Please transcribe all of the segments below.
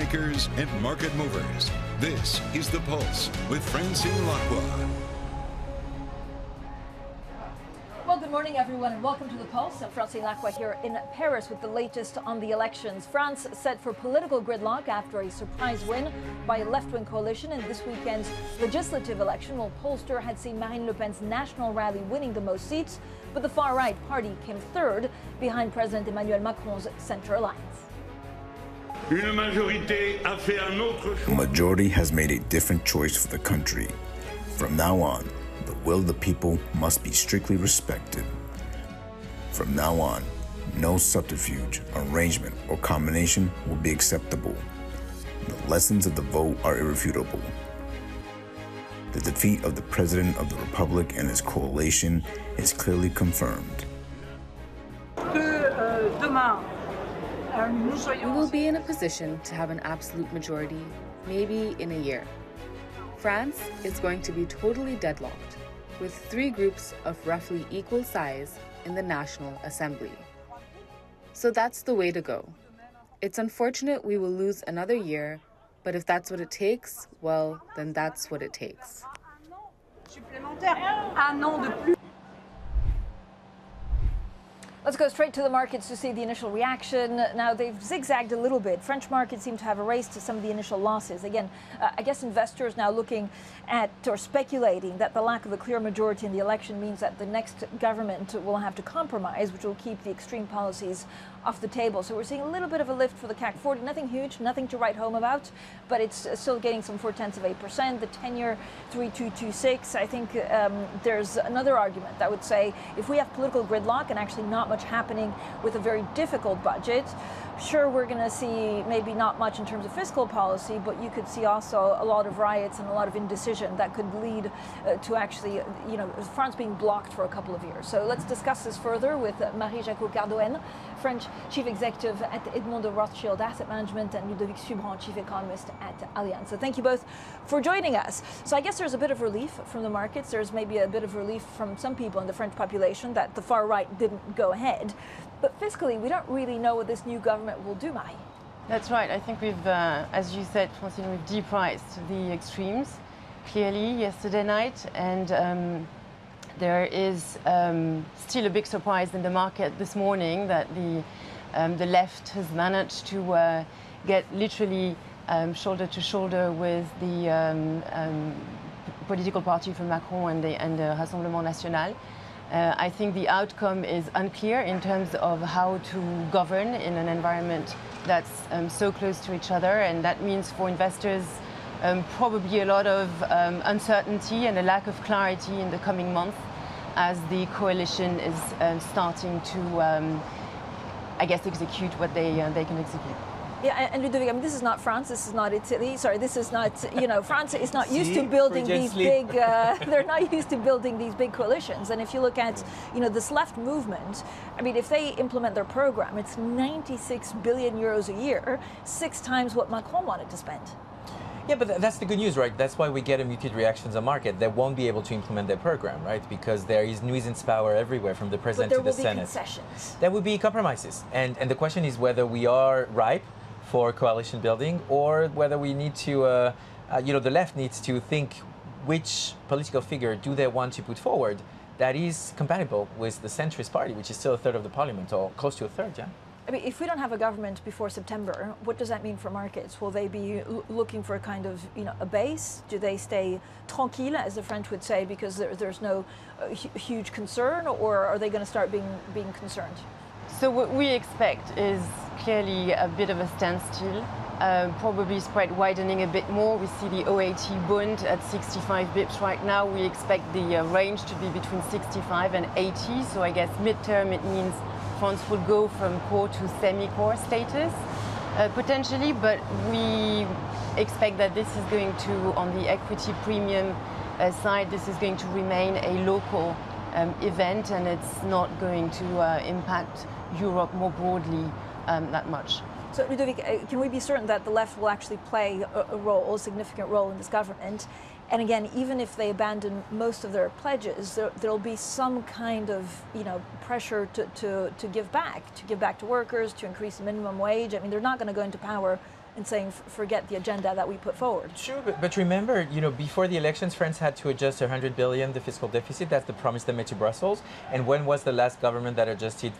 bankers and market movers. This is The Pulse with Francine Lacqua. Well, good morning, everyone, and welcome to The Pulse. I'm Francine Lacqua here in Paris with the latest on the elections. France set for political gridlock after a surprise win by a left-wing coalition in this weekend's legislative election. Well, pollster had seen Marine Le Pen's national rally winning the most seats, but the far-right party came third behind President Emmanuel Macron's Centre Alliance. A majority has made a different choice for the country. From now on, the will of the people must be strictly respected. From now on, no subterfuge, arrangement, or combination will be acceptable. The lessons of the vote are irrefutable. The defeat of the President of the Republic and his coalition is clearly confirmed. We will be in a position to have an absolute majority, maybe in a year. France is going to be totally deadlocked, with three groups of roughly equal size in the National Assembly. So that's the way to go. It's unfortunate we will lose another year, but if that's what it takes, well, then that's what it takes. Let's go straight to the markets to see the initial reaction. Now, they've zigzagged a little bit. French markets seem to have erased some of the initial losses. Again, I guess investors now looking at or speculating that the lack of a clear majority in the election means that the next government will have to compromise, which will keep the extreme policies off the table. So we're seeing a little bit of a lift for the CAC 40. Nothing huge, nothing to write home about, but it's still gaining some 0.4%. The 10-year 3.226. I think there's another argument that would say if we have political gridlock and actually not much happening with a very difficult budget, sure, we're going to see maybe not much in terms of fiscal policy, but you could see also a lot of riots and a lot of indecision that could lead to actually, France being blocked for a couple of years. So let's discuss this further with Jacot-Cardoen, French Chief Executive at Edmond de Rothschild Asset Management, and Ludovic, Chief Economist at Allianz. So thank you both for joining us. So I guess there's a bit of relief from the markets. There's maybe a bit of relief from some people in the French population that the far right didn't go ahead. But fiscally, we don't really know what this new government will do, Mai. That's right. I think we've, as you said, Francine, we've depriced the extremes clearly yesterday night, and there is still a big surprise in the market this morning that the left has managed to get literally shoulder to shoulder with the political party from Macron and the Rassemblement National. I think the outcome is unclear in terms of how to govern in an environment that's so close to each other, and that means for investors probably a lot of uncertainty and a lack of clarity in the coming months as the coalition is starting to, I guess, execute what they can execute. Yeah, and Ludovic, I mean, this is not France, this is not Italy, sorry, this is not, France is not used to building these big, they're not used to building these big coalitions. And if you look at, this left movement, I mean, if they implement their program, it's 96 billion euros a year, 6 times what Macron wanted to spend. Yeah, but that's the good news, right? That's why we get a muted reactions on market. They won't be able to implement their program, right? Because there is nuisance power everywhere from the president to the Senate. But there will be concessions. There will be compromises. And the question is whether we are ripe for coalition building, or whether we need to, the left needs to think which political figure do they want to put forward that is compatible with the centrist party, which is still a third of the parliament, or close to a third, yeah? I mean, if we don't have a government before September, what does that mean for markets? Will they be looking for a kind of, a base? Do they stay tranquille, as the French would say, because there's no huge concern, or are they going to start being concerned? So what we expect is clearly a bit of a standstill, probably spread widening a bit more. We see the OAT bond at 65 bips right now. We expect the range to be between 65 and 80. So I guess midterm it means France will go from core to semi-core status potentially, but we expect that this is going to, on the equity premium side, this is going to remain a local event, and it's not going to impact Europe more broadly that much. So, Ludovic, can we be certain that the left will actually play a significant role in this government? And again, even if they abandon most of their pledges, there'll be some kind of, pressure to give back to workers, to increase the minimum wage. I mean, they're not going to go into power and saying, forget the agenda that we put forward. True, but remember, before the elections, France had to adjust 100 billion, the fiscal deficit. That's the promise they made to Brussels. And when was the last government that adjusted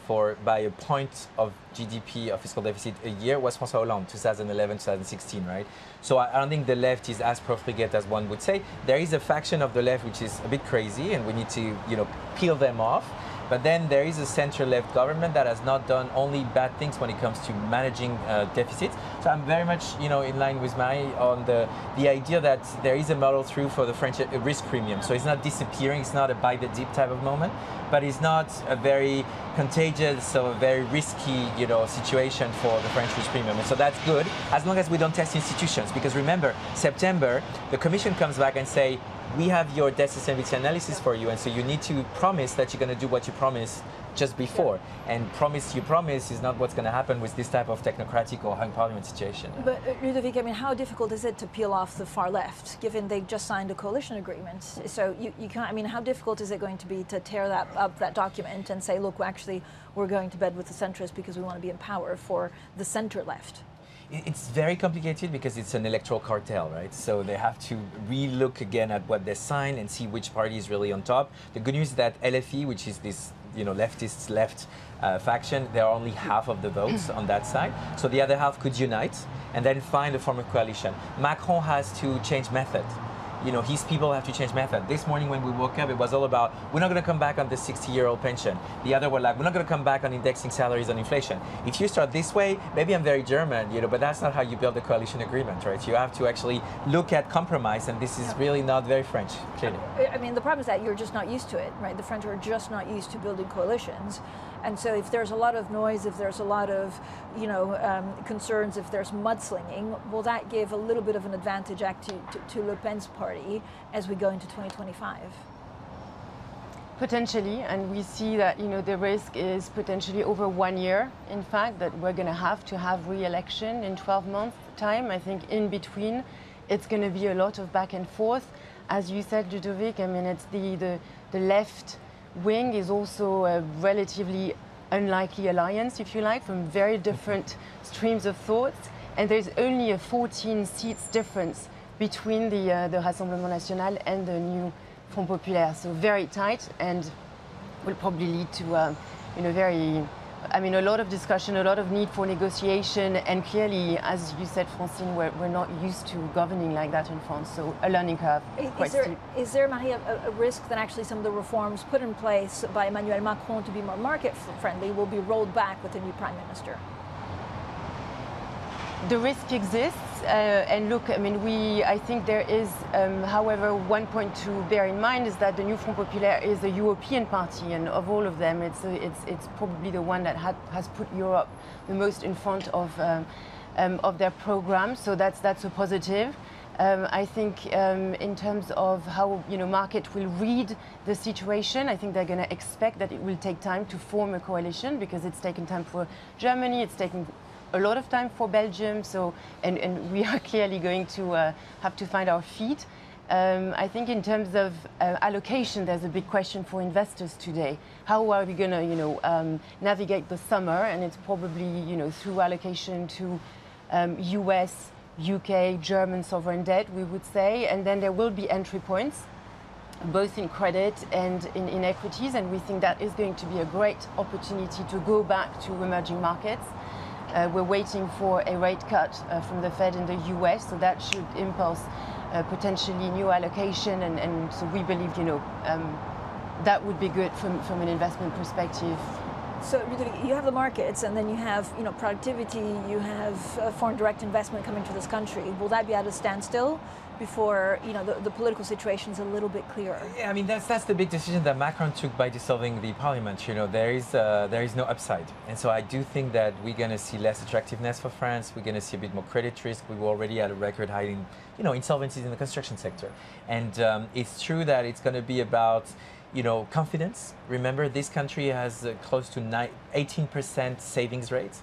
by a point of GDP of fiscal deficit a year? Was François Hollande, 2011, 2016, right? So I don't think the left is as profligate as one would say. There is a faction of the left which is a bit crazy, and we need to, peel them off. But then there is a center-left government that has not done only bad things when it comes to managing deficits. So I'm very much, in line with Marie on the idea that there is a model through for the French risk premium. So it's not disappearing. It's not a buy the dip type of moment, but it's not a very contagious or a very risky, situation for the French risk premium. And so that's good as long as we don't test institutions. Because remember, September, the Commission comes back and say, we have your debt sustainability analysis for you, and so you need to promise that you're going to do what you promised just before. And promise you promise is not what's going to happen with this type of technocratic or hung parliament situation. But Ludovic, how difficult is it to peel off the far left, given they've just signed a coalition agreement? So you can't, how difficult is it going to be to tear that document and say, look, actually, we're going to bed with the centrists because we want to be in power for the center left? It's very complicated because it's an electoral cartel, right? So they have to re-look again at what they signed and see which party is really on top. The good news is that LFI, which is this leftist left faction, there are only half of the votes on that side. So the other half could unite and then find a form of coalition. Macron has to change method. His people have to change method. This morning when we woke up, it was all about, we're not going to come back on the 60-year-old pension. The other were like, we're not going to come back on indexing salaries on inflation. If you start this way, maybe I'm very German, but that's not how you build a coalition agreement, right? You have to actually look at compromise, and this is really not very French, clearly. The problem is that you're just not used to it, right? The French are just not used to building coalitions. And so if there's a lot of noise, if there's a lot of, concerns, if there's mudslinging, will that give a little bit of an advantage to Le Pen's party as we go into 2025? Potentially, and we see that, the risk is potentially over 1 year, in fact, that we're going to have re-election in 12 months' time. I think in between, it's going to be a lot of back and forth. As you said, Ludovic, it's the left wing is also a relatively unlikely alliance, if you like, from very different streams of thought. And there's only a 14 seats difference between the Rassemblement National and the new Front Populaire. So very tight, and will probably lead to a lot of discussion, a lot of need for negotiation, and clearly, as you said, Francine, we're not used to governing like that in France, so a learning curve. Is there, Marie, a risk that actually some of the reforms put in place by Emmanuel Macron to be more market-friendly will be rolled back with the new Prime Minister? The risk exists, and look, I think there is, however, one point to bear in mind is that the new Front Populaire is a European party, and of all of them, it's probably the one that has put Europe the most in front of their program. So that's a positive. I think in terms of how market will read the situation, I think they're going to expect that it will take time to form a coalition because it's taken time for Germany, it's taken a lot of time for Belgium, so and we are clearly going to have to find our feet. I think in terms of allocation, there's a big question for investors today. How are we going to navigate the summer? And it's probably through allocation to US, UK, German sovereign debt, we would say, and then there will be entry points, both in credit and in equities, and we think that is going to be a great opportunity to go back to emerging markets. We're waiting for a rate cut from the Fed in the US, so that should impulse potentially new allocation, and so we believe that would be good from an investment perspective. So you have the markets, and then you have productivity, you have foreign direct investment coming to this country. Will that be at a standstill before the political situation is a little bit clearer? Yeah, that's the big decision that Macron took by dissolving the parliament. There is no upside, and so I do think that we're going to see less attractiveness for France. We're going to see a bit more credit risk. We were already at a record high in insolvencies in the construction sector, and it's true that it's going to be about confidence. Remember, this country has close to 18% savings rate.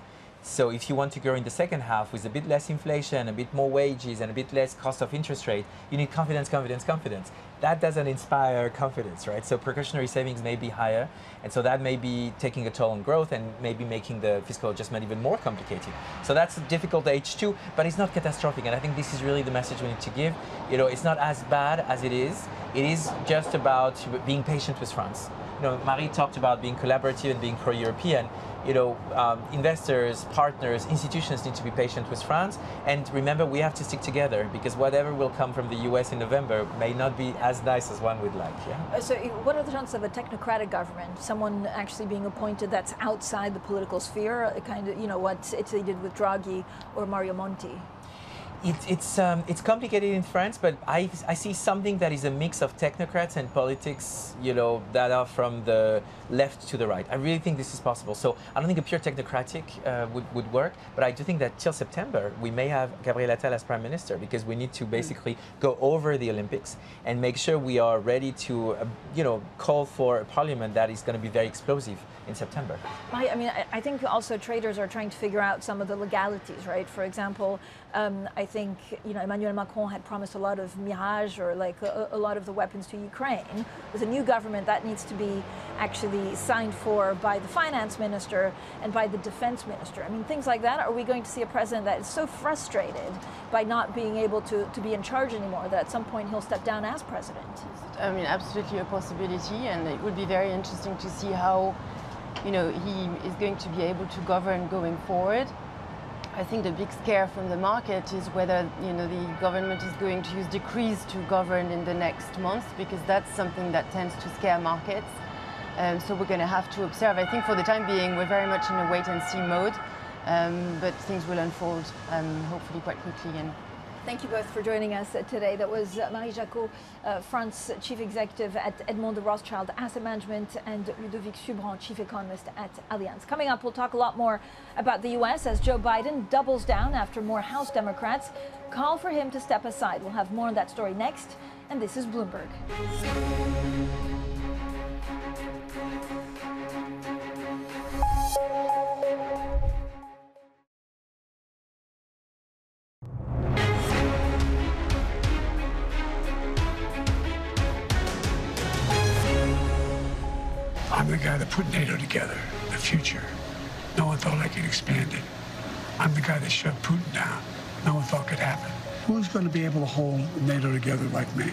So if you want to grow in the second half with a bit less inflation, a bit more wages, and a bit less cost of interest rate, you need confidence, confidence, confidence. That doesn't inspire confidence, right? So precautionary savings may be higher, and so that may be taking a toll on growth and maybe making the fiscal adjustment even more complicated. So that's a difficult H2, but it's not catastrophic, and I think this is really the message we need to give. You know, it's not as bad as it is. It is just about being patient with France. You know, Marie talked about being collaborative and being pro-European. You know, investors, partners, institutions need to be patient with France. And remember, we have to stick together because whatever will come from the US in November may not be as nice as one would like. Yeah? So what are the chances of a technocratic government, someone actually being appointed that's outside the political sphere, kind of, you know, what Italy did with Draghi or Mario Monti? It's complicated in France, but I see something that is a mix of technocrats and politics, you know, that are from the left to the right. I really think this is possible. So I don't think a pure technocratic would work, but I do think that till September we may have Gabriel Attal as prime minister because we need to basically go over the Olympics and make sure we are ready to, you know, call for a parliament that is going to be very explosive in September. I mean, I think also traders are trying to figure out some of the legalities, right? For example, I think, you know, Emmanuel Macron had promised a lot of Mirage or like a lot of the weapons to Ukraine. With a new government, that needs to be actually signed for by the finance minister and by the defense minister. I mean, things like that. Are we going to see a president that is so frustrated by not being able to be in charge anymore that at some point he'll step down as president? I mean, absolutely a possibility, and it would be very interesting to see how, you know, he is going to be able to govern going forward. I think the big scare from the market is whether, you know, the government is going to use decrees to govern in the next months, because that's something that tends to scare markets. So we're going to have to observe. I think for the time being, we're very much in a wait-and-see mode, but things will unfold hopefully quite quickly. And thank you both for joining us today. That was Marie Jacot, France Chief Executive at Edmond, Rothschild Asset Management, and Ludovic Subran, Chief Economist at Allianz. Coming up, we'll talk a lot more about the U.S. as Joe Biden doubles down after more House Democrats call for him to step aside. We'll have more on that story next, and this is Bloomberg. I'm the guy that put NATO together, the future. No one thought I could expand it. I'm the guy that shoved Putin down. No one thought could happen. Who's going to be able to hold NATO together like me?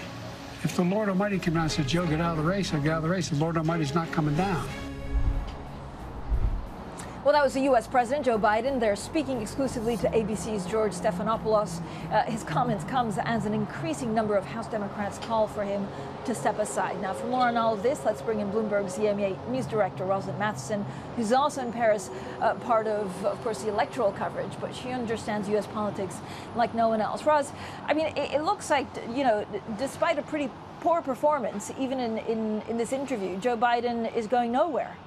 If the Lord Almighty came down and said, Joe, get out of the race, I'll get out of the race. The Lord Almighty's not coming down. Well, that was the U.S. President Joe Biden. They're speaking exclusively to ABC's George Stephanopoulos. His comments comes as an increasing number of House Democrats call for him to step aside. Now, for more on all of this, let's bring in Bloomberg's EMEA News Director, Rosalind Matheson, who's also in Paris, part of course, the electoral coverage, but she understands U.S. politics like no one else. Ros, I mean, it looks like, you know, despite a pretty poor performance, even in this interview, Joe Biden is going nowhere.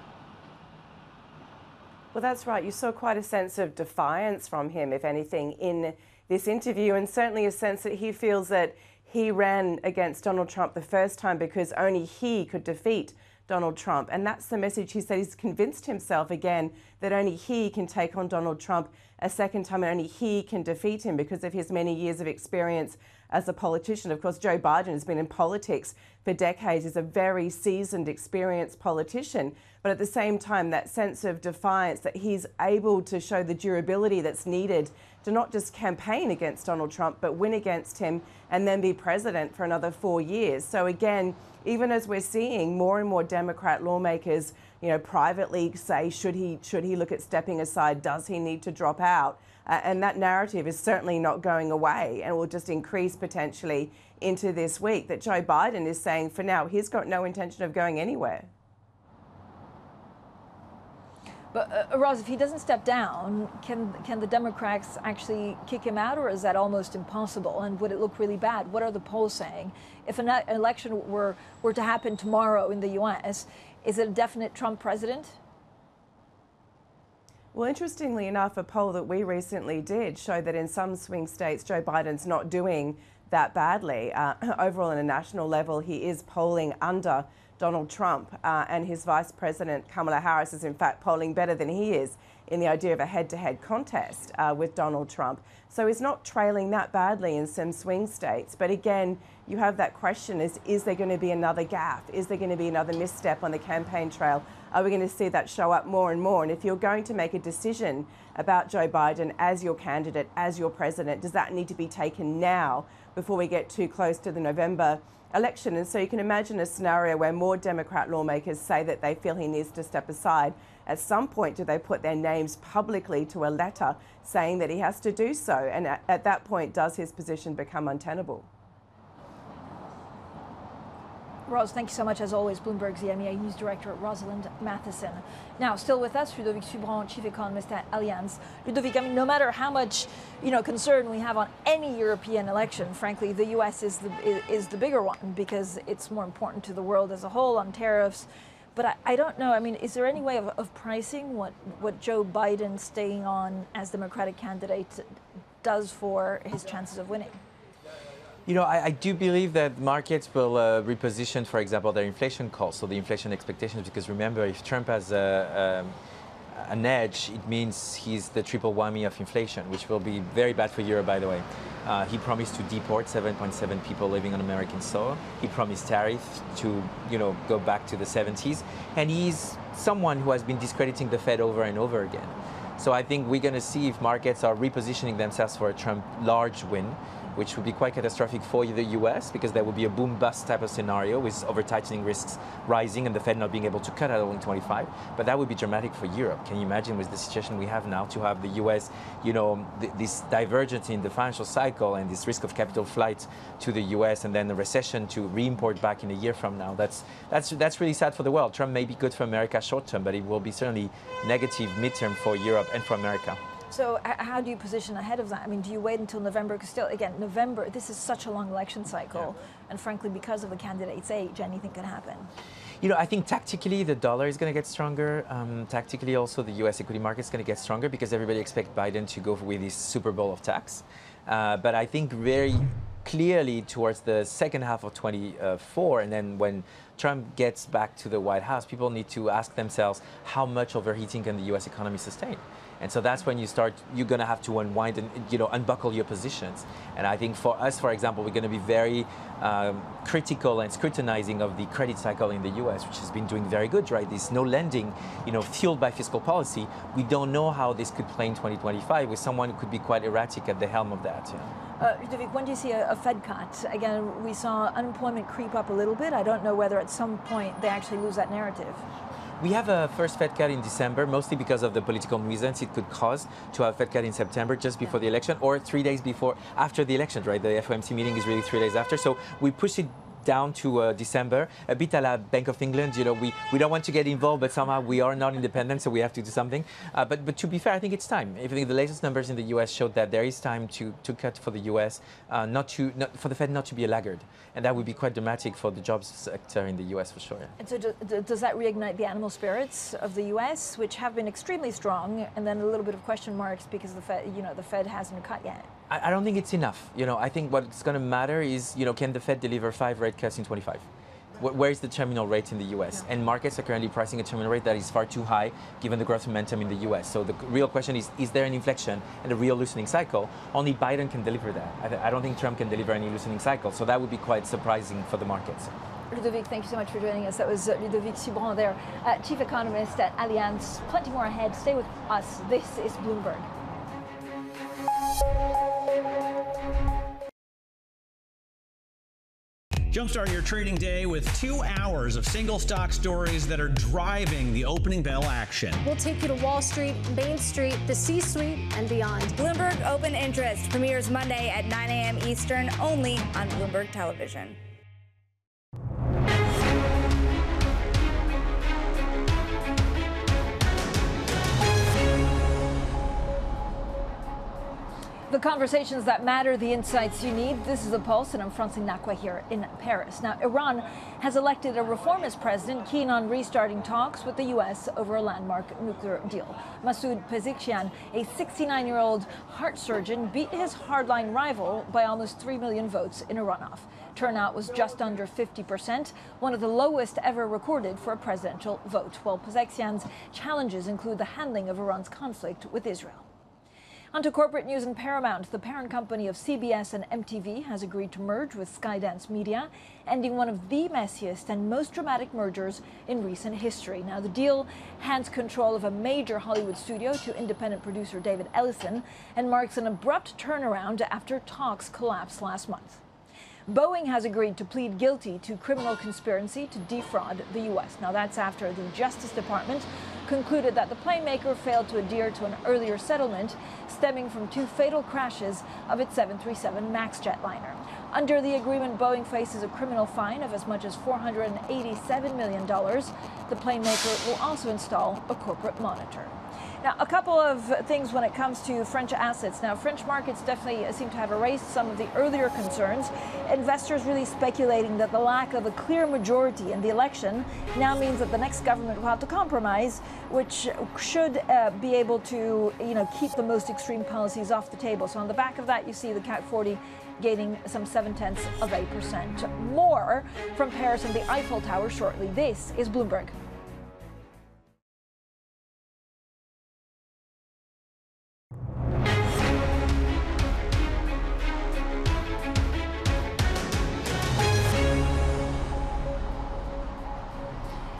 Well, that's right. You saw quite a sense of defiance from him, if anything, in this interview, and certainly a sense that he feels that he ran against Donald Trump the first time because only he could defeat Donald Trump. And that's the message. He said he's convinced himself again that only he can take on Donald Trump a second time and only he can defeat him because of his many years of experience as a politician. Of course, Joe Biden has been in politics for decades. He's a very seasoned, experienced politician. But at the same time, that sense of defiance that he's able to show the durability that's needed to not just campaign against Donald Trump, but win against him and then be president for another 4 years. So again, even as we're seeing more and more Democrat lawmakers, you know, privately say, should he look at stepping aside? Does he need to drop out? And that narrative is certainly not going away and will just increase potentially into this week, that Joe Biden is saying for now he's got no intention of going anywhere. But Roz, if he doesn't step down, can the Democrats actually kick him out, or is that almost impossible? And would it look really bad? What are the polls saying? If an election were to happen tomorrow in the U.S., is it a definite Trump president? Well, interestingly enough, a poll that we recently did showed that in some swing states, Joe Biden's not doing that badly. Overall, on a national level, he is polling under Donald Trump, and his vice president, Kamala Harris, is in fact polling better than he is in the idea of a head-to-head contest with Donald Trump. So he's not trailing that badly in some swing states. But again, you have that question, is there going to be another gaffe? Is there going to be another misstep on the campaign trail? Are we going to see that show up more and more? And if you're going to make a decision about Joe Biden as your candidate, as your president, does that need to be taken now before we get too close to the November election? And so you can imagine a scenario where more Democrat lawmakers say that they feel he needs to step aside. At some point, do they put their names publicly to a letter saying that he has to do so? And at that point, does his position become untenable? Ros, thank you so much, as always. Bloomberg's EMEA News Director, Rosalind Matheson. Now, still with us, Ludovic Subran, Chief Economist at Allianz. Ludovic, I mean, no matter how much, concern we have on any European election, frankly, the U.S. is the bigger one because it's more important to the world as a whole on tariffs. But I don't know, I mean, is there any way of pricing what Joe Biden staying on as Democratic candidate does for his chances of winning? I do believe that markets will reposition, for example, their inflation calls, so the inflation expectations, because remember, if Trump has an edge, it means he's the triple whammy of inflation, which will be very bad for Europe, by the way. He promised to deport 7.7 people living on American soil. He promised tariffs to, go back to the 70s. And he's someone who has been discrediting the Fed over and over again. So I think we're going to see if markets are repositioning themselves for a Trump large win, which would be quite catastrophic for the US because there would be a boom-bust type of scenario with over-tightening risks rising and the Fed not being able to cut at all in 25. But that would be dramatic for Europe. Can you imagine with the situation we have now to have the US, this divergence in the financial cycle and this risk of capital flight to the US and then the recession to re-import back in a year from now? That's really sad for the world. Trump may be good for America short term, but it will be certainly negative midterm for Europe and for America. So how do you position ahead of that? I mean, do you wait until November? Because still, again, November, this is such a long election cycle. Yeah. And frankly, because of the candidate's age, anything can happen. I think tactically the dollar is going to get stronger. Tactically also the US equity market is going to get stronger because everybody expects Biden to go with his Super Bowl of tax. But I think very clearly towards the second half of 24, and then when Trump gets back to the White House, people need to ask themselves how much overheating can the US economy sustain? And so that's when you're going to have to unwind and, unbuckle your positions. And I think for us, for example, we're going to be very critical and scrutinizing of the credit cycle in the US, which has been doing very good, right? This no lending, fueled by fiscal policy. We don't know how this could play in 2025 with someone who could be quite erratic at the helm of that. Ludovic, when do you see a Fed cut? Again, we saw unemployment creep up a little bit. I don't know whether at some point they actually lose that narrative. We have a first Fed cut in December, mostly because of the political nuisance it could cause to have a Fed cut in September, just before the election, or 3 days after the election, right? The FOMC meeting is really 3 days after. So we push it down to December, a bit a la Bank of England. We don't want to get involved, but somehow we are not independent, so we have to do something. But to be fair, I think it's time. I think the latest numbers in the US showed that there is time to cut for the US, for the Fed not to be a laggard. And that would be quite dramatic for the jobs sector in the US for sure. Yeah. And so does that reignite the animal spirits of the US, which have been extremely strong, and then a little bit of question marks because the Fed hasn't cut yet? I don't think it's enough. I think what's going to matter is, can the Fed deliver 5 rate cuts in 25? Where is the terminal rate in the US? Yeah. And markets are currently pricing a terminal rate that is far too high given the growth momentum in the US. So the real question is there an inflection and a real loosening cycle? Only Biden can deliver that. I don't think Trump can deliver any loosening cycle. So that would be quite surprising for the markets. Ludovic, thank you so much for joining us. That was Ludovic Subran there, Chief Economist at Allianz. Plenty more ahead. Stay with us. This is Bloomberg. Jumpstart your trading day with 2 hours of single stock stories that are driving the opening bell action. We'll take you to Wall Street, Main Street, the C-suite, and beyond. Bloomberg Open Interest premieres Monday at 9 a.m. Eastern, only on Bloomberg Television. The conversations that matter, the insights you need. This is The Pulse, and I'm Francine Lacqua here in Paris. Now, Iran has elected a reformist president keen on restarting talks with the U.S. over a landmark nuclear deal. Masoud Pezeshkian, a 69-year-old heart surgeon, beat his hardline rival by almost 3 million votes in a runoff. Turnout was just under 50%, one of the lowest ever recorded for a presidential vote, while Sebastien's challenges include the handling of Iran's conflict with Israel. On to corporate news in Paramount. The parent company of CBS and MTV has agreed to merge with Skydance Media, ending one of the messiest and most dramatic mergers in recent history. Now, the deal hands control of a major Hollywood studio to independent producer David Ellison and marks an abrupt turnaround after talks collapsed last month. Boeing has agreed to plead guilty to criminal conspiracy to defraud the U.S. Now, that's after the Justice Department concluded that the plane maker failed to adhere to an earlier settlement stemming from 2 fatal crashes of its 737 MAX jetliner. Under the agreement, Boeing faces a criminal fine of as much as $487 million. The plane maker will also install a corporate monitor. Now, a couple of things when it comes to French assets. Now, French markets definitely seem to have erased some of the earlier concerns. Investors really speculating that the lack of a clear majority in the election now means that the next government will have to compromise, which should be able to, keep the most extreme policies off the table. So on the back of that, you see the CAC 40 gaining some 0.7%. More from Paris and the Eiffel Tower shortly. This is Bloomberg.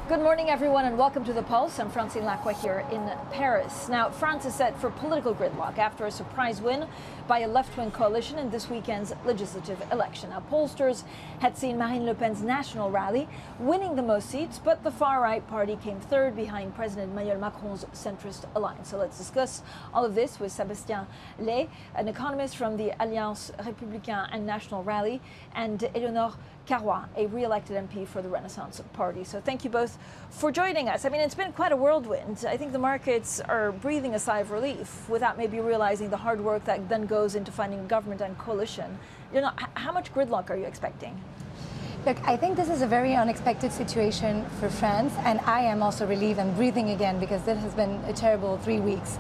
Good morning, everyone, and welcome to The Pulse. I'm Francine Lacqua here in Paris. Now, France is set for political gridlock after a surprise win by a left-wing coalition in this weekend's legislative election. Now, pollsters had seen Marine Le Pen's national rally winning the most seats, but the far-right party came third behind President Emmanuel Macron's centrist Allianz. So let's discuss all of this with Sebastien, Laye, an economist from the Allianz Républicain and National Rally, and Eleonore, Caroit, a re-elected MP for the Renaissance Party. So thank you both for joining us. I mean, it's been quite a whirlwind. I think the markets are breathing a sigh of relief without maybe realizing the hard work that then goes into finding a government and coalition. How much gridlock are you expecting? Look, I think this is a very unexpected situation for France, and I am also relieved and breathing again because this has been a terrible 3 weeks.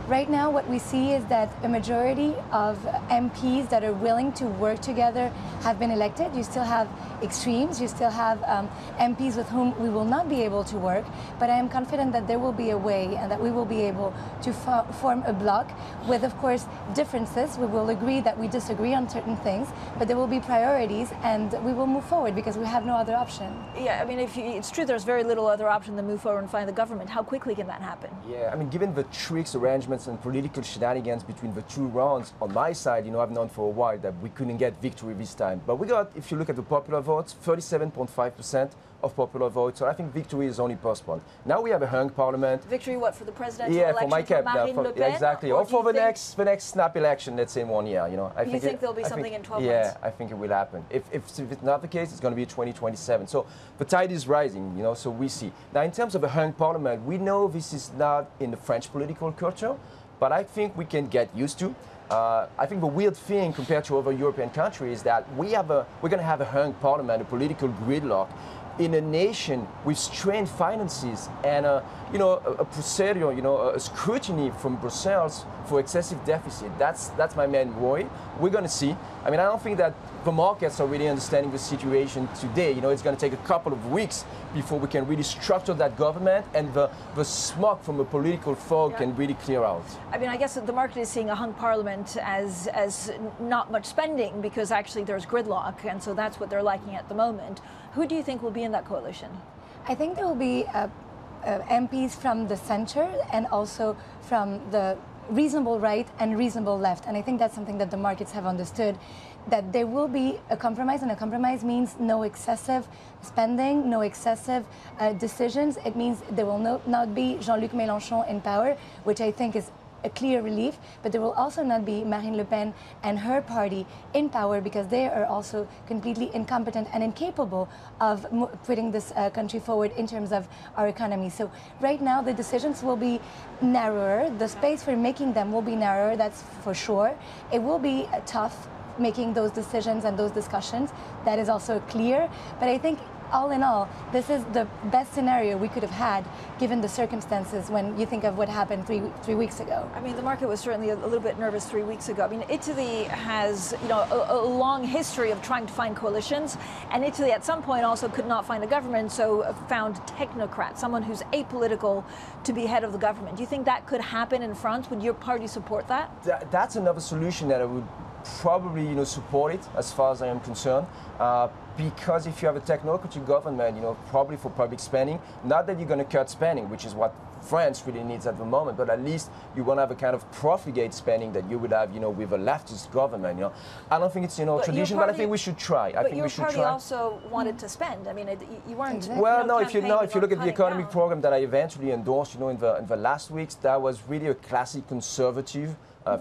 Right now, what we see is that a majority of MPs that are willing to work together have been elected. You still have extremes, you still have MPs with whom we will not be able to work, but I am confident that there will be a way and that we will be able to form a bloc with, of course, differences. We will agree that we disagree on certain things, but there will be priorities and we will move forward because we have no other option. Yeah, I mean, it's true there's very little other option than move forward and find the government. How quickly can that happen? Yeah, I mean, given the tricks, arrangements, and political shenanigans between the 2 rounds, on my side, I've known for a while that we couldn't get victory this time. But we got, if you look at the popular votes, 37.5% of popular votes. So I think victory is only postponed. Now we have a hung parliament. Victory what, for the presidential election? For my cap Marine Le Pen? Yeah, exactly. Or for the next snap election, let's say in 1 year. You think there'll be something in 12 months? Yeah, I think it will happen. If it's not the case, it's going to be 2027. So the tide is rising, so we see. Now, in terms of a hung parliament, we know this is not in the French political culture, but I think we can get used to. I think the weird thing compared to other European countries is that we're going to have a hung parliament, a political gridlock, in a nation with strained finances and a procedure, a scrutiny from Brussels for excessive deficit. That's my main worry. We're going to see. I mean, I don't think that the markets are really understanding the situation today. It's going to take a couple of weeks before we can really structure that government and the smoke from the political fog can really clear out. I mean, I guess the market is seeing a hung parliament as not much spending because actually there's gridlock, and so that's what they're liking at the moment. Who do you think will be in that coalition? I think there will be MPs from the center and also from the reasonable right and reasonable left. And I think that's something that the markets have understood, that there will be a compromise, and a compromise means no excessive spending, no excessive decisions. It means there will not be Jean-Luc Mélenchon in power, which I think is a clear relief, but there will also not be Marine Le Pen and her party in power because they are also completely incompetent and incapable of putting this country forward in terms of our economy. So right now the decisions will be narrower, the space for making them will be narrower, that's for sure. It will be tough making those decisions and those discussions, that is also clear, but I think all in all, this is the best scenario we could have had given the circumstances when you think of what happened three weeks ago. I mean, the market was certainly a little bit nervous 3 weeks ago. I mean, Italy has, a long history of trying to find coalitions, and Italy at some point also could not find a government, so found technocrats, someone who's apolitical, to be head of the government. Do you think that could happen in France? Would your party support that? That's another solution that I would probably support it as far as I am concerned. Because if you have a technocratic government, probably for public spending, not that you're going to cut spending, which is what France really needs at the moment, but at least you won't have a kind of profligate spending that you would have, with a leftist government. I don't think it's tradition, but I think we should try. I think we should try. But your party also wanted to spend. I mean, you weren't. Well, no. If you look at the economic program that I eventually endorsed, in the last weeks, that was really a classic conservative.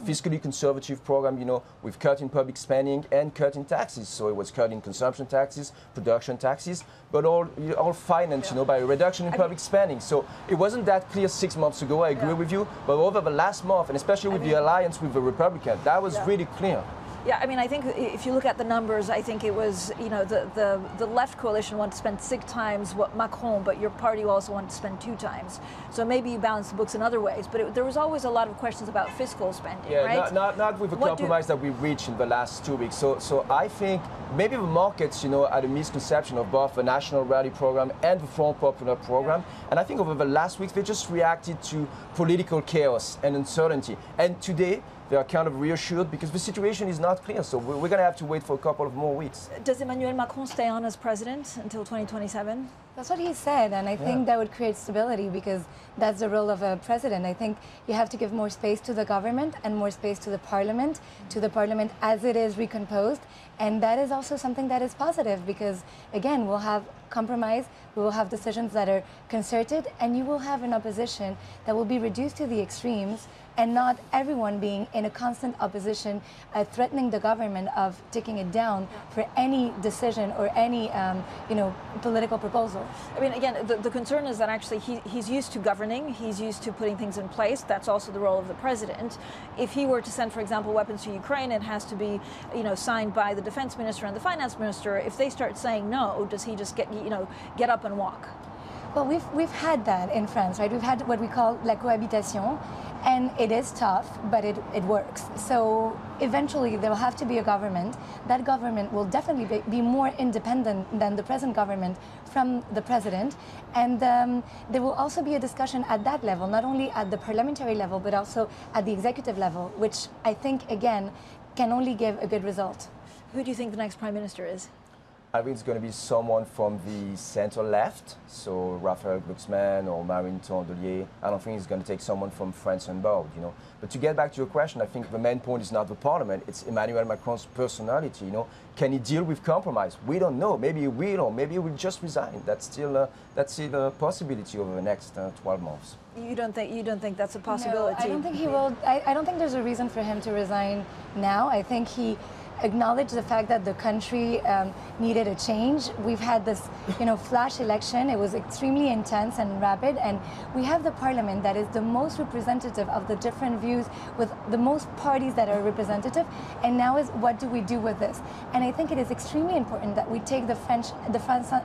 Fiscally conservative program, with cutting public spending and cutting taxes. So it was cutting consumption taxes, production taxes, but all financed, by a reduction in public spending. So it wasn't that clear 6 months ago, I agree with you, but over the last month, and especially with the alliance with the Republicans, that was really clear. Yeah, I mean, I think if you look at the numbers, I think it was, the left coalition wanted to spend 6 times what Macron, but your party also wanted to spend 2 times. So maybe you balance the books in other ways. But there was always a lot of questions about fiscal spending, right? Not with the compromise that we reached in the last 2 weeks. So I think maybe the markets, had a misconception of both the National Rally Program and the Front Popular Program. Yeah. And I think over the last weeks, they just reacted to political chaos and uncertainty. And today, they are kind of reassured because the situation is not clear. So we're going to have to wait for a couple of more weeks. Does Emmanuel Macron stay on as president until 2027? That's what he said, and I think that would create stability because that's the role of a president. I think you have to give more space to the government and more space to the parliament as it is recomposed. And that is also something that is positive because, again, we'll have compromise, we will have decisions that are concerted, and you will have an opposition that will be reduced to the extremes and not everyone being in a constant opposition, threatening the government of taking it down for any decision or any, political proposal. I mean, again, the concern is that actually he's used to governing, he's used to putting things in place. That's also the role of the president. If he were to send, for example, weapons to Ukraine, it has to be, signed by the defense minister and the finance minister. If they start saying no, does he just get up and walk? Well, we've had that in France, right? We've had what we call la cohabitation, and it is tough, but it works. So eventually there will have to be a government. That government will definitely be more independent than the present government from the president. And there will also be a discussion at that level, not only at the parliamentary level, but also at the executive level, which I think, again, can only give a good result. Who do you think the next prime minister is? I think it's going to be someone from the center left, so Raphael Glucksmann or Marine Tondelier. I don't think he's going to take someone from France and Bold, But to get back to your question, I think the main point is not the parliament, it's Emmanuel Macron's personality, Can he deal with compromise? We don't know. Maybe he will, or maybe he will just resign. That's still a possibility over the next 12 months. You don't think that's a possibility? No, I don't think he will. I don't think there's a reason for him to resign now. I think he acknowledge the fact that the country needed a change. We've had this, flash election. It was extremely intense and rapid, and we have the parliament that is the most representative of the different views with the most parties that are representative. And now is what do we do with this? And I think it is extremely important that we take the France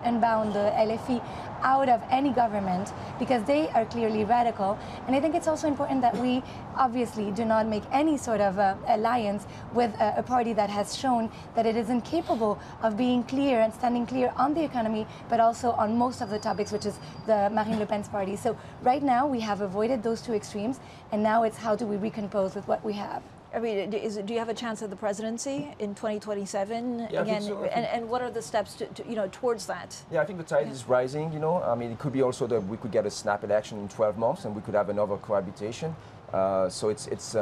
Unbound, the LFI, out of any government because they are clearly radical. And I think it's also important that we obviously do not make any sort of alliance with a party that has shown that it is incapable of being clear and standing clear on the economy, but also on most of the topics, which is the Marine Le Pen's party. So right now we have avoided those two extremes, and now it's how do we recompose with what we have. I mean, do you have a chance at the presidency in 2027 yeah, again? So. And what are the steps towards that? Yeah, I think the tide is rising. I mean, it could be also that we could get a snap election in 12 months, and we could have another cohabitation. So it's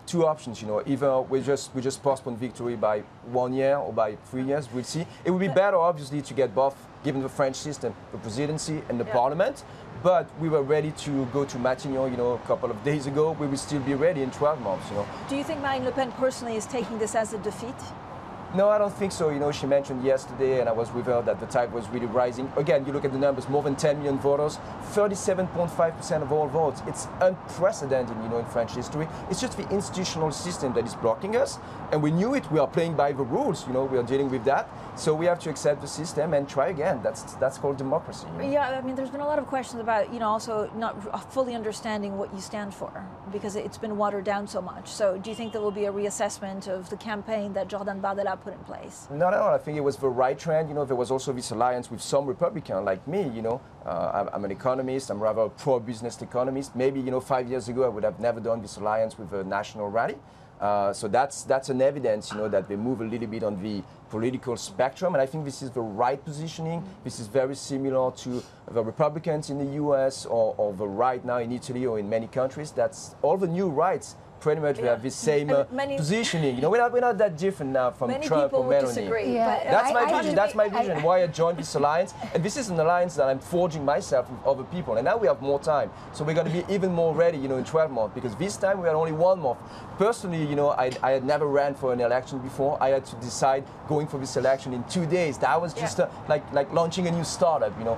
two options. Either we just postpone victory by 1 year or by 3 years. We'll see. It would be better, obviously, to get both, given the French system, the presidency and the parliament. But we were ready to go to Matignon, a couple of days ago. We will still be ready in 12 months, Do you think Marine Le Pen personally is taking this as a defeat? No, I don't think so. You know, she mentioned yesterday, and I was with her, that the tide was really rising. Again, you look at the numbers, more than 10 million voters, 37.5% of all votes. It's unprecedented, you know, in French history. It's just the institutional system that is blocking us, and we knew it. We are playing by the rules, you know, we are dealing with that. So we have to accept the system and try again. That's called democracy. You know? Yeah, I mean, there's been a lot of questions about, you know, also not fully understanding what you stand for, because it's been watered down so much. So do you think there will be a reassessment of the campaign that Jordan Bardella put in place? Not at all. I think it was the right trend. You know, there was also this alliance with some Republicans like me, you know. I'm an economist. I'm rather a pro-business economist. Maybe, you know, 5 years ago, I would have never done this alliance with a national rally. So that's an evidence, you know, that they move a little bit on the political spectrum, and I think this is the right positioning. This is very similar to the Republicans in the US or the right now in Italy or in many countries. That's all the new rights. Pretty much we have the same positioning. You know, we're not that different now from Trump or Meloni. Disagree, that's my vision. That's my vision. Why I joined this alliance, and this is an alliance that I'm forging myself with other people. And now we have more time, so we're going to be even more ready. You know, in 12 months, because this time we had only 1 month. Personally, you know, I had never ran for an election before. I had to decide going for this election in 2 days. That was just like launching a new startup. You know,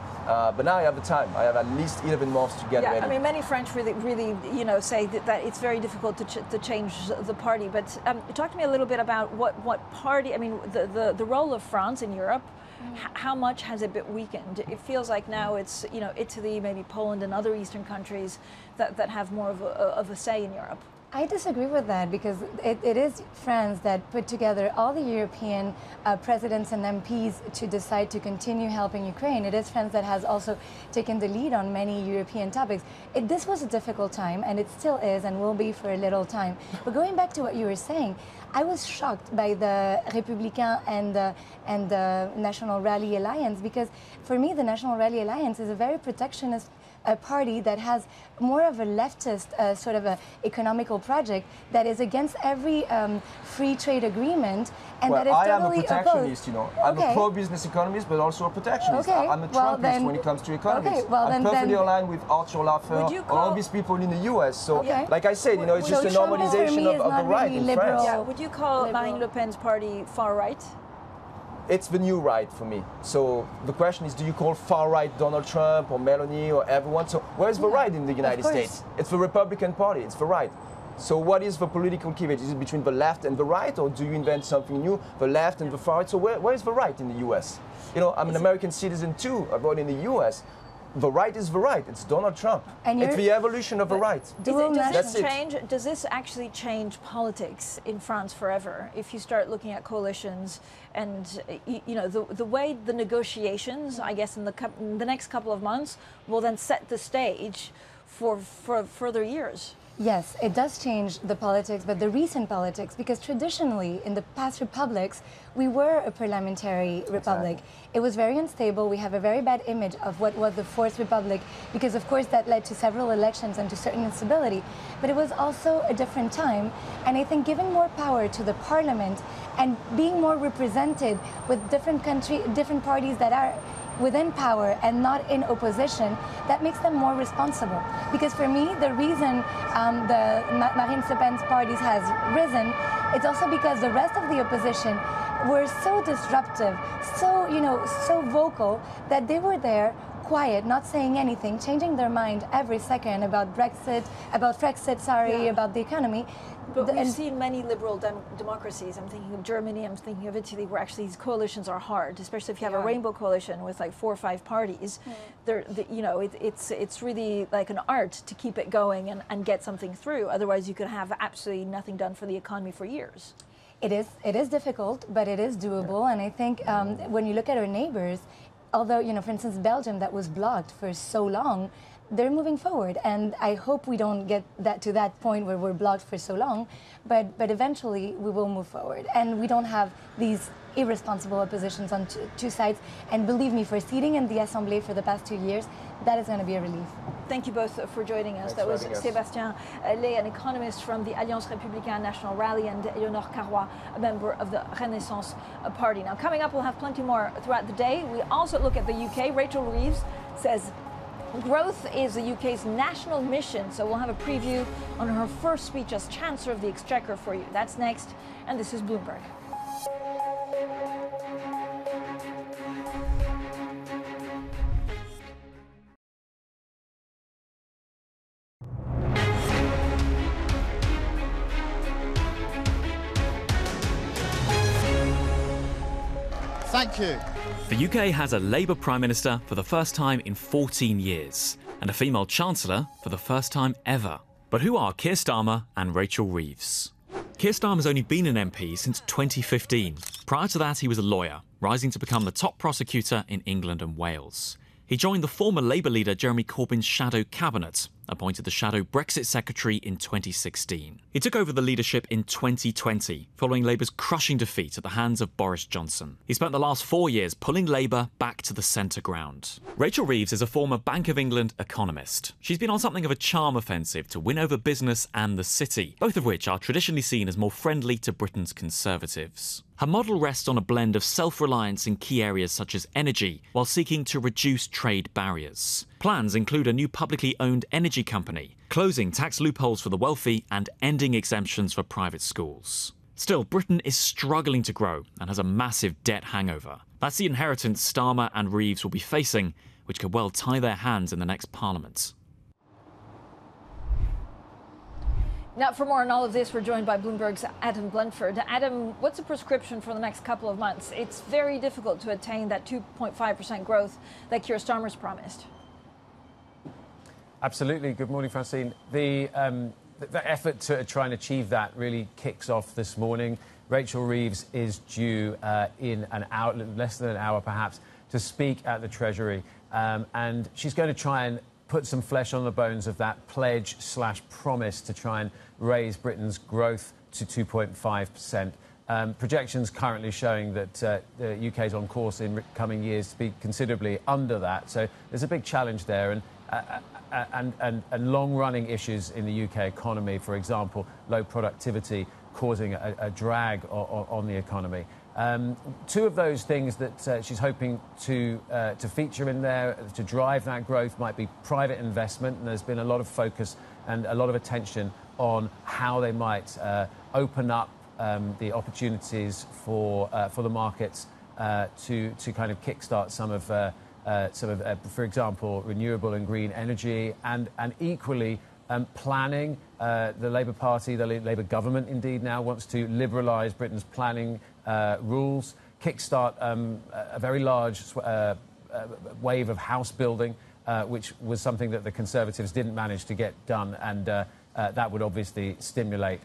but now I have the time. I have at least 11 months to get ready. I mean, many French really, you know, say that it's very difficult to change the party. But talk to me a little bit about what party, I mean, the role of France in Europe. How much has it been weakened? It feels like now it's, you know, Italy, maybe Poland and other Eastern countries that have more of a say in Europe. I disagree with that, because it is France that put together all the European presidents and MPs to decide to continue helping Ukraine. It is France that has also taken the lead on many European topics. This was a difficult time, and it still is and will be for a little time. But going back to what you were saying, I was shocked by the Républicains and the National Rally Alliance, because for me the National Rally Alliance is a very protectionist party that has more of a leftist sort of a economical project that is against every free trade agreement, and that is totally I am a protectionist, opposed. you know. I'm a pro-business economist, but also a protectionist. I'm a Trumpist when it comes to economics. I'm perfectly aligned with Arthur Laffer, all these people in the US. So, like I said, you know, it's just a normalization of the right in France. Yeah. Would you call Marine Le Pen's party far right? It's the new right for me. So the question is, do you call far right Donald Trump or Meloni or everyone? So where's the right in the United States? It's the Republican Party, it's the right. So what is the political cleavage? Is it between the left and the right, or do you invent something new, the left and the far right? So where is the right in the US? You know, I'm an American citizen too, I vote in the US. The right is the right. It's Donald Trump. It's the evolution of the right. Does this actually change politics in France forever? If you start looking at coalitions and, you know, the way the negotiations, I guess, in the next couple of months will then set the stage for further years. Yes, it does change the politics, but the recent politics, because traditionally in the past republics, we were a parliamentary republic. It was very unstable. We have a very bad image of what was the Fourth Republic, because of course that led to several elections and to certain instability. But it was also a different time, and I think giving more power to the parliament and being more represented with different parties that are within power and not in opposition, that makes them more responsible. Because for me, the reason the Marine Le Pen's parties has risen, it's also because the rest of the opposition were so disruptive, so, you know, so vocal, that they were there quiet, not saying anything, changing their mind every second about Brexit, about the economy. But we've seen many liberal democracies. I'm thinking of Germany, I'm thinking of Italy, where actually these coalitions are hard, especially if you have a rainbow coalition with like 4 or 5 parties. You know, it's really like an art to keep it going and get something through. Otherwise, you could have absolutely nothing done for the economy for years. It is difficult, but it is doable. And I think when you look at our neighbors, although, you know, for instance, Belgium, that was blocked for so long, they're moving forward, and I hope we don't get to that point where we're blocked for so long, but eventually we will move forward, and we don't have these irresponsible oppositions on two sides. And believe me, for seating in the Assemblée for the past 2 years, that is going to be a relief. Thank you both for joining us. That was Sebastien, Laye, an economist from the Allianz Républicaine National Rally, and Eleonore Caroit, a member of the Renaissance Party. Now, coming up, we'll have plenty more throughout the day. We also look at the UK. Rachel Reeves says growth is the UK's national mission, so we'll have a preview on her first speech as Chancellor of the Exchequer for you. That's next, and this is Bloomberg. Thank you. The UK has a Labour Prime Minister for the first time in 14 years and a female Chancellor for the first time ever. But who are Keir Starmer and Rachel Reeves? Keir Starmer's only been an MP since 2015. Prior to that, he was a lawyer, rising to become the top prosecutor in England and Wales. He joined the former Labour leader Jeremy Corbyn's shadow cabinet, appointed the shadow Brexit secretary in 2016. He took over the leadership in 2020, following Labour's crushing defeat at the hands of Boris Johnson. He spent the last 4 years pulling Labour back to the centre ground. Rachel Reeves is a former Bank of England economist. She's been on something of a charm offensive to win over business and the city, both of which are traditionally seen as more friendly to Britain's Conservatives. Her model rests on a blend of self-reliance in key areas such as energy, while seeking to reduce trade barriers. Plans include a new publicly owned energy company, closing tax loopholes for the wealthy and ending exemptions for private schools. Still, Britain is struggling to grow and has a massive debt hangover. That's the inheritance Starmer and Reeves will be facing, which could well tie their hands in the next Parliament. Now, for more on all of this, we're joined by Bloomberg's Adam Blenford. Adam, what's the prescription for the next couple of months? It's very difficult to attain that 2.5% growth that Keir Starmer's promised. Absolutely. Good morning, Francine. The effort to try and achieve that really kicks off this morning. Rachel Reeves is due in an hour, less than an hour perhaps, to speak at the Treasury. And she's going to try and put some flesh on the bones of that pledge/promise to try and raise Britain's growth to 2.5%. Projections currently showing that the UK is on course in coming years to be considerably under that. So there's a big challenge there. And long-running issues in the UK economy, for example, low productivity causing a drag on the economy. Two of those things that she's hoping to feature in there to drive that growth might be private investment, and there's been a lot of focus and a lot of attention on how they might open up the opportunities for the markets to kind of kickstart some of, for example, renewable and green energy, and equally planning. The Labour Party, the Labour government, indeed, now wants to liberalise Britain's planning rules, kickstart a very large wave of house building, which was something that the Conservatives didn't manage to get done, and that would obviously stimulate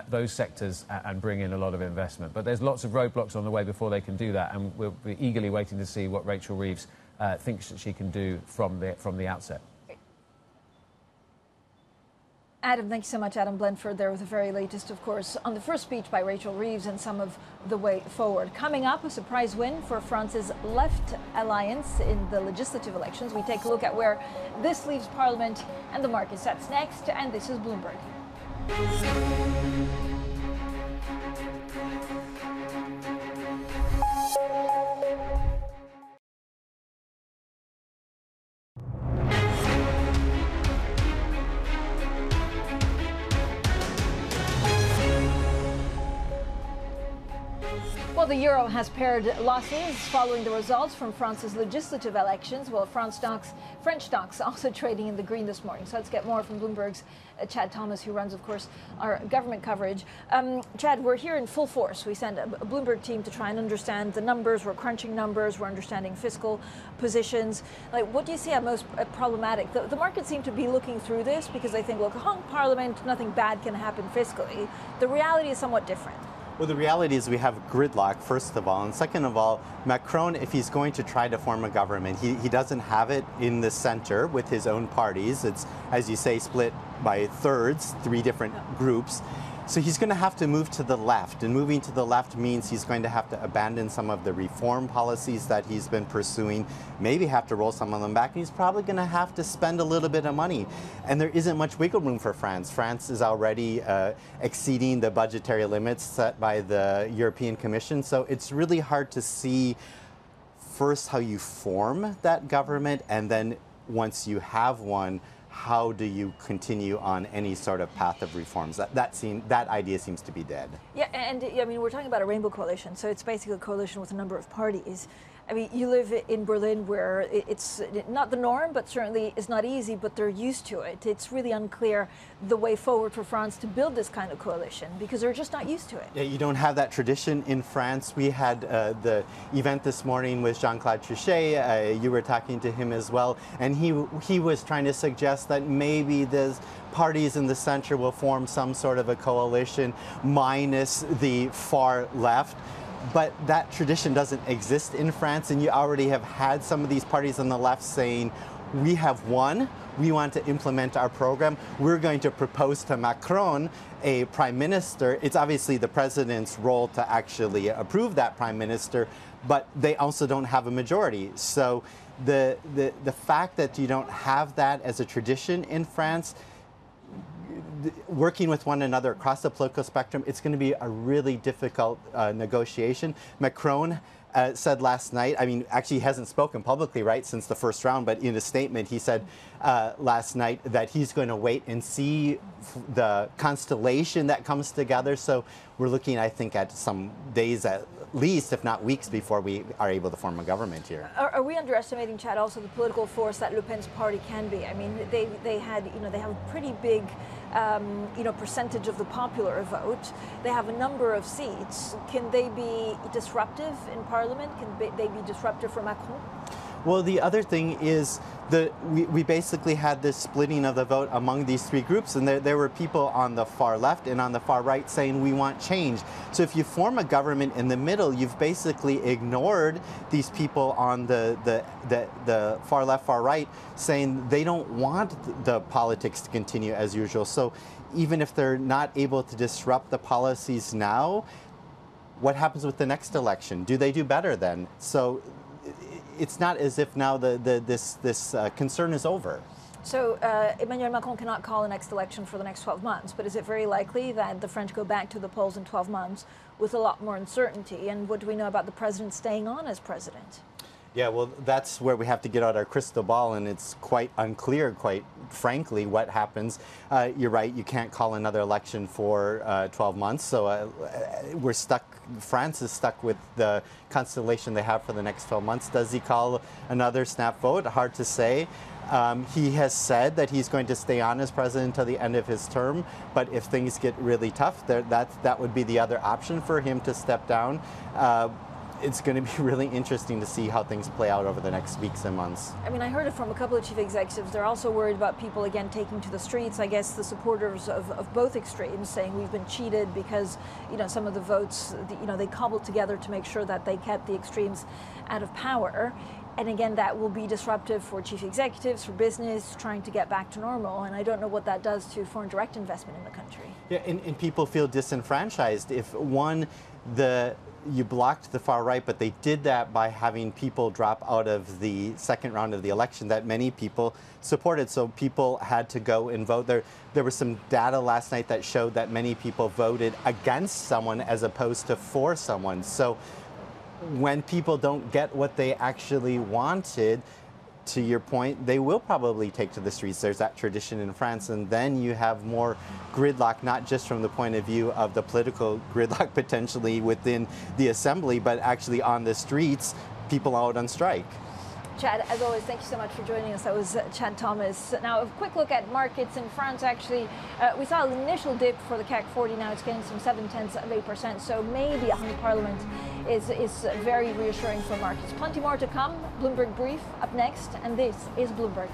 those sectors and bring in a lot of investment. But there's lots of roadblocks on the way before they can do that, and we'll be eagerly waiting to see what Rachel Reeves thinks that she can do from the outset. Adam, thank you so much. Adam Blenford there with the very latest, of course, on the first speech by Rachel Reeves and some of the way forward. Coming up, a surprise win for France's left alliance in the legislative elections. We take a look at where this leaves Parliament and the markets. That's next, and this is Bloomberg. Well, the euro has pared losses following the results from France's legislative elections, while French stocks also trading in the green this morning. So let's get more from Bloomberg's Chad Thomas, who runs, of course, our government coverage. Chad, we're here in full force. We sent a Bloomberg team to try and understand the numbers. We're crunching numbers. We're understanding fiscal positions. Like, what do you see as most problematic? The markets seem to be looking through this because they think, look, hung Parliament, nothing bad can happen fiscally. The reality is somewhat different. Well, the reality is we have gridlock, first of all. And second of all, Macron, if he's going to try to form a government, he doesn't have it in the center with his own parties. It's, as you say, split by thirds, 3 different groups. So he's going to have to move to the left. And moving to the left means he's going to have to abandon some of the reform policies that he's been pursuing, maybe have to roll some of them back. And he's probably going to have to spend a little bit of money. And there isn't much wiggle room for France. France is already exceeding the budgetary limits set by the European Commission. So it's really hard to see first how you form that government, and then once you have one, how do you continue on any sort of path of reforms? That idea seems to be dead. Yeah, and I mean, we're talking about a rainbow coalition, so it's basically a coalition with a number of parties. I mean, you live in Berlin where it's not the norm, but certainly is not easy, but they're used to it. It's really unclear the way forward for France to build this kind of coalition because they're just not used to it. Yeah, you don't have that tradition in France. We had the event this morning with Jean-Claude Trichet. You were talking to him as well, and he was trying to suggest that maybe the parties in the center will form some sort of a coalition minus the far left. But that tradition doesn't exist in France, and you already have had some of these parties on the left saying, we have won, we want to implement our program, we're going to propose to Macron a prime minister. It's obviously the president's role to actually approve that prime minister, but they also don't have a majority. So the fact that you don't have that as a tradition in France, working with one another across the political spectrum, it's going to be a really difficult negotiation. Macron said last night, I mean, actually he hasn't spoken publicly, right, since the first round, but in a statement he said last night that he's going to wait and see the constellation that comes together. So we're looking, I think, at some days at least, if not weeks, before we are able to form a government here. Are we underestimating, Chad, also the political force that Le Pen's party can be? I mean, they have a pretty big percentage of the popular vote. They have a number of seats. Can they be disruptive in Parliament? Can they be disruptive for Macron? Well, the other thing is that we basically had this splitting of the vote among these three groups, and there were people on the far left and on the far right saying we want change. So if you form a government in the middle, you've basically ignored these people on the far left, far right, saying they don't want the politics to continue as usual. So even if they're not able to disrupt the policies now, what happens with the next election? Do they do better then? So it's not as if now this concern is over. So Emmanuel Macron cannot call a next election for the next 12 months, but is it very likely that the French go back to the polls in 12 months with a lot more uncertainty? And what do we know about the president staying on as president? Yeah, well, that's where we have to get out our crystal ball, and it's quite unclear, quite frankly, what happens. You're right, you can't call another election for 12 months, so we're stuck. France is stuck with the constellation they have for the next 12 months. Does he call another snap vote? Hard to say. He has said that he's going to stay on as president until the end of his term, but if things get really tough, that would be the other option for him to step down. It's going to be really interesting to see how things play out over the next weeks and months. I mean, I heard it from a couple of chief executives. They're also worried about people, again, taking to the streets. I guess the supporters of both extremes saying we've been cheated because, some of the votes, they cobbled together to make sure that they kept the extremes out of power. And again, that will be disruptive for chief executives, for business, trying to get back to normal. And I don't know what that does to foreign direct investment in the country. Yeah, and people feel disenfranchised. If you blocked the far right, but they did that by having people drop out of the second round of the election that many people supported. So people had to go and vote. There was some data last night that showed that many people voted against someone as opposed to for someone. So when people don't get what they actually wanted, to your point, they will probably take to the streets. There's that tradition in France, and then you have more gridlock, not just from the point of view of the political gridlock potentially within the assembly, but actually on the streets, people out on strike. Chad, as always, thank you so much for joining us. That was Chad Thomas. Now, a quick look at markets in France. Actually, we saw an initial dip for the CAC 40. Now it's getting some 0.7%. So maybe a hung parliament is very reassuring for markets. Plenty more to come. Bloomberg Brief up next, and this is Bloomberg.